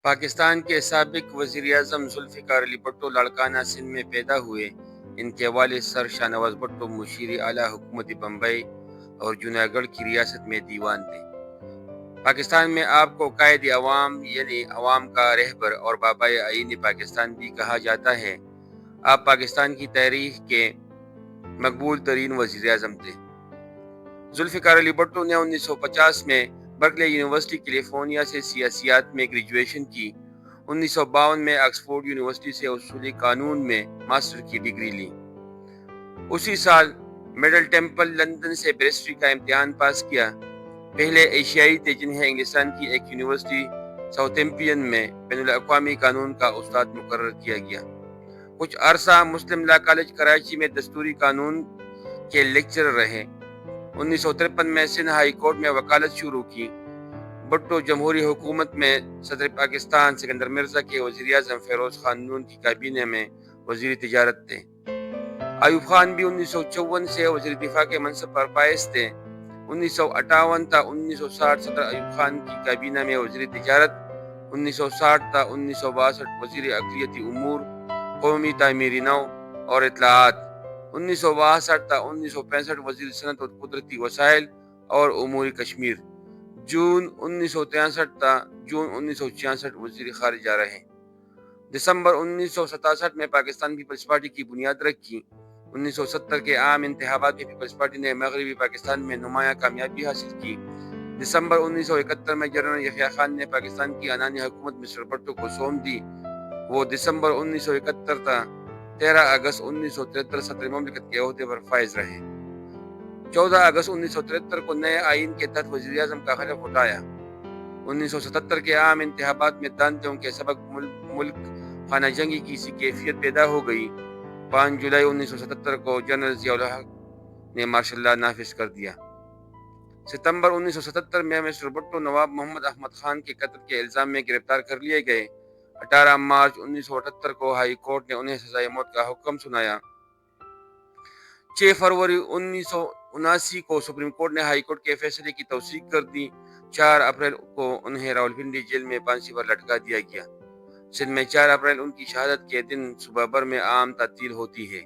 پاکستان کے سابق وزیر اعظم ذوالفقار علی بھٹو لاڑکانہ سندھ میں پیدا ہوئے۔ ان کے والد سر شاہنواز بھٹو مشیر اعلیٰ حکومت بمبئی اور جوناگڑھ کی ریاست میں دیوان تھے۔ پاکستان میں آپ کو قائد عوام یعنی عوام کا رہبر اور بابائے آئین پاکستان بھی کہا جاتا ہے۔ آپ پاکستان کی تاریخ کے مقبول ترین وزیر اعظم تھے۔ ذوالفقار علی بھٹو نے 1950 میں برکلے یونیورسٹی کیلیفورنیا سے سیاسیات میں گریجویشن کی۔ 1952 میں آکسفورڈ یونیورسٹی سے اصولی قانون میں ماسٹر کی ڈگری لی۔ اسی سال مڈل ٹیمپل لندن سے بیرسٹری کا امتحان پاس کیا۔ پہلے ایشیائی تھے جنہیں انگلستان کی ایک یونیورسٹی ساؤتھمپٹن میں بین الاقوامی قانون کا استاد مقرر کیا گیا۔ کچھ عرصہ مسلم لا کالج کراچی میں دستوری قانون کے لیکچرر رہے۔ 1953 میں سندھ ہائی کورٹ میں وکالت شروع کی۔ بھٹو جمہوری حکومت میں صدر پاکستان سکندر مرزا کے وزیر اعظم فیروز خان نون کی کابینہ میں وزیر تجارت تھے۔ ایوب خان بھی 1954 سے وزیر دفاع کے منصب پر فائز تھے۔ 1958 تا 1960 صدر ایوب خان کی کابینہ میں وزیر تجارت، 1960 تا 1962 وزیر اقلیتی امور، قومی تعمیری نو اور اطلاعات، 1962 تا 1965 وزیر صنعت و قدرتی وسائل اور امور کشمیر، جون 1963 تا جون 1966 وزیر خارجہ رہے۔ دسمبر 1967 میں پاکستان پیپلز پارٹی کی بنیاد رکھی۔ 1970 کے عام انتخابات میں پیپلز پارٹی نے مغربی پاکستان میں نمایاں کامیابی حاصل کی۔ دسمبر 1971 میں جنرل یحییٰ خان نے پاکستان کی آئینی حکومت مسٹر بھٹو کو سونپ دی۔ وہ دسمبر 1971 تا 13 اگست 1973 صدر مملکت کے عہدے پر فائز رہے۔ 14 اگست 1973 کو نئے آئین کے تحت وزیر اعظم کا حلف اٹھایا۔ 1977 کے عام انتخابات میں دھاندلیوں کے سبب ملک خانہ جنگی کی سی کیفیت پیدا ہو گئی۔ 5 جولائی 1977 کو جنرل ضیاء الحق نے مارشل لاء نافذ کر دیا۔ ستمبر 1977 میں مسٹر بھٹو نواب محمد احمد خان کے قتل کے الزام میں گرفتار کر لیے گئے۔ 18 مارچ 1978 کو ہائی کورٹ نے انہیں سزائے موت کا حکم سنایا۔ 6 فروری 1979 کو سپریم کورٹ نے ہائی کورٹ کے فیصلے کی توثیق کر دی۔ 4 اپریل کو انہیں راولپنڈی جیل میں پھانسی پر لٹکا دیا گیا۔ سندھ میں 4 اپریل ان کی شہادت کے دن صبح بھر میں عام تعطیل ہوتی ہے۔